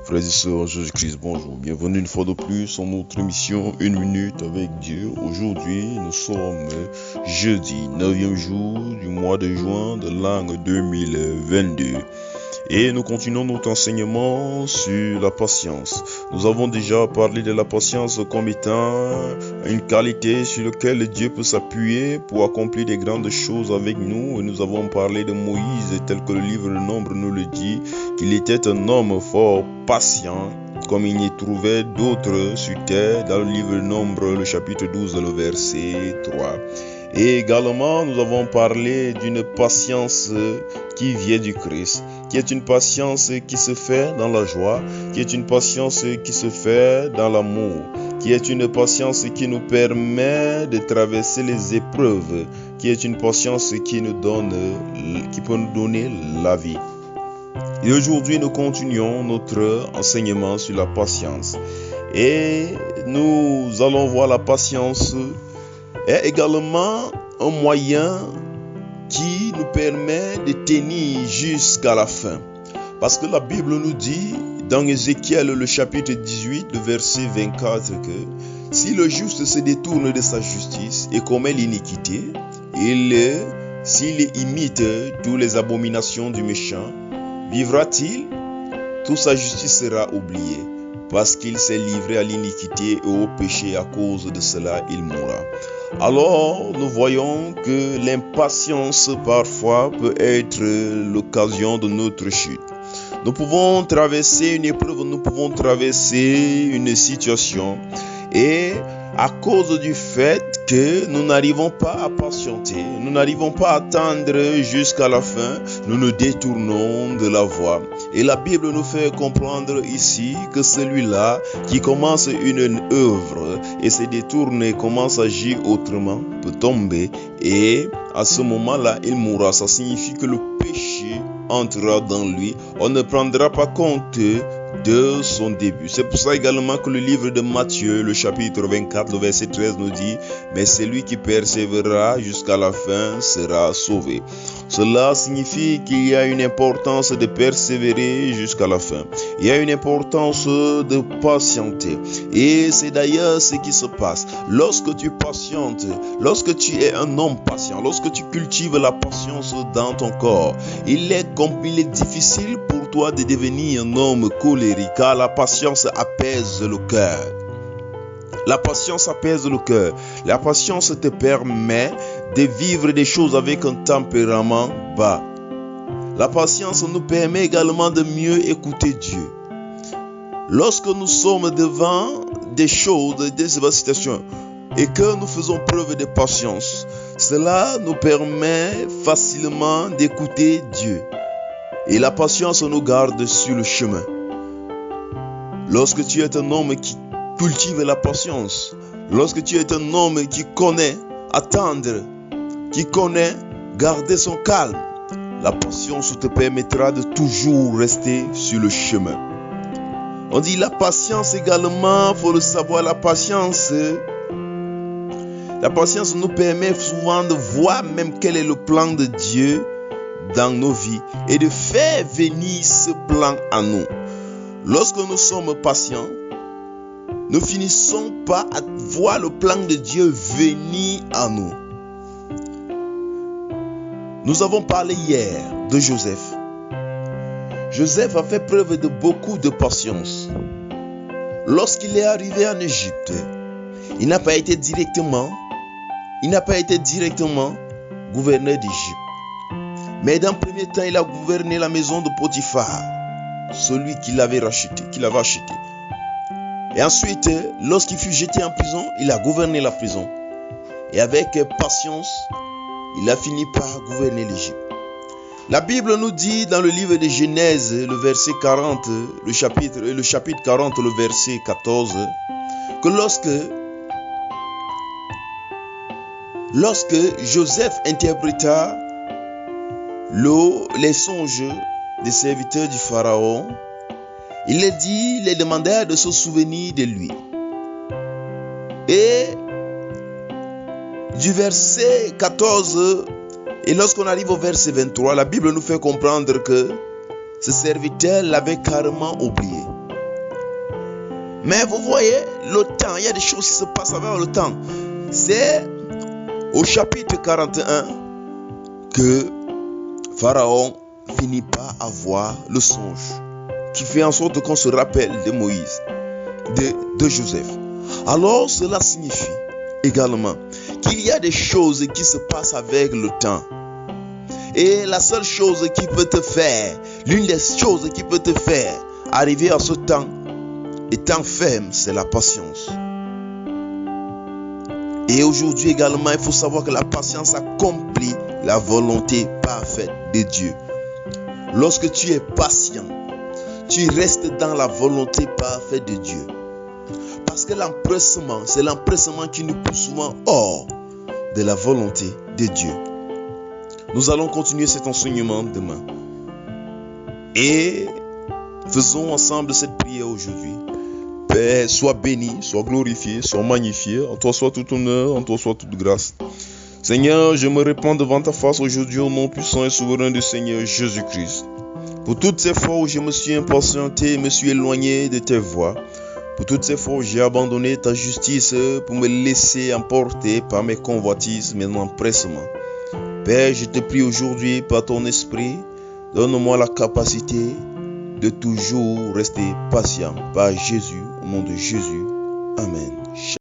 Frères et sœurs, Jésus-Christ, bonjour. Bienvenue une fois de plus en notre émission 1 minute avec Dieu. Aujourd'hui, nous sommes jeudi, 9e jour du mois de juin de l'an 2022. Et nous continuons notre enseignement sur la patience. Nous avons déjà parlé de la patience comme étant une qualité sur laquelle Dieu peut s'appuyer pour accomplir des grandes choses avec nous. Et nous avons parlé de Moïse, tel que le livre de Nombre nous le dit, qu'il était un homme fort patient, comme il n'y trouvait d'autres sur terre, dans le livre de Nombre, le chapitre 12, le verset 3. Et également, nous avons parlé d'une patience qui vient du Christ, qui est une patience qui se fait dans la joie, qui est une patience qui se fait dans l'amour, qui est une patience qui nous permet de traverser les épreuves, qui est une patience qui peut nous donner la vie. Et aujourd'hui, nous continuons notre enseignement sur la patience. Et nous allons voir la patience est également un moyen qui nous permet de tenir jusqu'à la fin. Parce que la Bible nous dit dans Ézéchiel le chapitre 18, le verset 24 que si le juste se détourne de sa justice et commet l'iniquité, s'il imite toutes les abominations du méchant, vivra-t-il? Toute sa justice sera oubliée, parce qu'il s'est livré à l'iniquité et au péché, à cause de cela il mourra. Alors, nous voyons que l'impatience parfois peut être l'occasion de notre chute. Nous pouvons traverser une épreuve, nous pouvons traverser une situation et à cause du fait que nous n'arrivons pas à patienter, nous n'arrivons pas à attendre jusqu'à la fin, nous nous détournons de la voie. Et la Bible nous fait comprendre ici que celui-là qui commence une œuvre et se détourne et commence à agir autrement peut tomber et à ce moment-là il mourra. Ça signifie que le péché entrera dans lui. On ne prendra pas compte de son début. C'est pour ça également que le livre de Matthieu, le chapitre 24, le verset 13 nous dit « Mais celui qui persévérera jusqu'à la fin sera sauvé ». Cela signifie qu'il y a une importance de persévérer jusqu'à la fin. Il y a une importance de patienter. Et c'est d'ailleurs ce qui se passe. Lorsque tu patientes, lorsque tu es un homme patient, lorsque tu cultives la patience dans ton corps, il est difficile pour toi de devenir un homme colérique, car la patience apaise le cœur. La patience apaise le cœur. La patience te permet de vivre des choses avec un tempérament bas. La patience nous permet également de mieux écouter Dieu. Lorsque nous sommes devant des choses, des situations, et que nous faisons preuve de patience, cela nous permet facilement d'écouter Dieu. Et la patience nous garde sur le chemin. Lorsque tu es un homme qui cultive la patience, lorsque tu es un homme qui connaît attendre, qui connaît garder son calme, la patience te permettra de toujours rester sur le chemin. On dit la patience également, il faut le savoir, la patience nous permet souvent de voir même quel est le plan de Dieu dans nos vies et de faire venir ce plan à nous. Lorsque nous sommes patients, nous finissons par voir le plan de Dieu venir à nous. Nous avons parlé hier de Joseph. Joseph a fait preuve de beaucoup de patience. Lorsqu'il est arrivé en Égypte, il n'a pas été directement gouverneur d'Égypte. Mais dans le premier temps, il a gouverné la maison de Potiphar, celui qui l'avait acheté. Et ensuite, lorsqu'il fut jeté en prison, il a gouverné la prison. Et avec patience, il a fini par gouverner l'Égypte. La Bible nous dit dans le livre de Genèse, le verset 40, le chapitre 40, le verset 14, que lorsque Joseph interpréta les songes des serviteurs du Pharaon, il les demandèrent de se souvenir de lui. Et du verset 14, et lorsqu'on arrive au verset 23, la Bible nous fait comprendre que ce serviteur l'avait carrément oublié. Mais vous voyez, le temps, il y a des choses qui se passent avec le temps. C'est au chapitre 41 que Pharaon finit par avoir le songe qui fait en sorte qu'on se rappelle de Moïse, de Joseph. Alors cela signifie également qu'il y a des choses qui se passent avec le temps. Et la seule chose qui peut te faire, l'une des choses qui peut te faire arriver à ce temps étant ferme, c'est la patience. Et aujourd'hui également, il faut savoir que la patience accomplit la volonté parfaite de Dieu. Lorsque tu es patient, tu restes dans la volonté parfaite de Dieu. Parce que l'empressement, c'est l'empressement qui nous pousse souvent hors de la volonté de Dieu. Nous allons continuer cet enseignement demain. Et faisons ensemble cette prière aujourd'hui. Père, sois béni, sois glorifié, sois magnifié. En toi soit tout honneur, en toi soit toute grâce. Seigneur, je me répands devant ta face aujourd'hui au nom puissant et souverain du Seigneur Jésus-Christ. Pour toutes ces fois où je me suis impatienté et me suis éloigné de tes voies, pour toutes ces fois où j'ai abandonné ta justice pour me laisser emporter par mes convoitises, mes empressements. Père, je te prie aujourd'hui par ton esprit, donne-moi la capacité de toujours rester patient par Jésus, au nom de Jésus. Amen.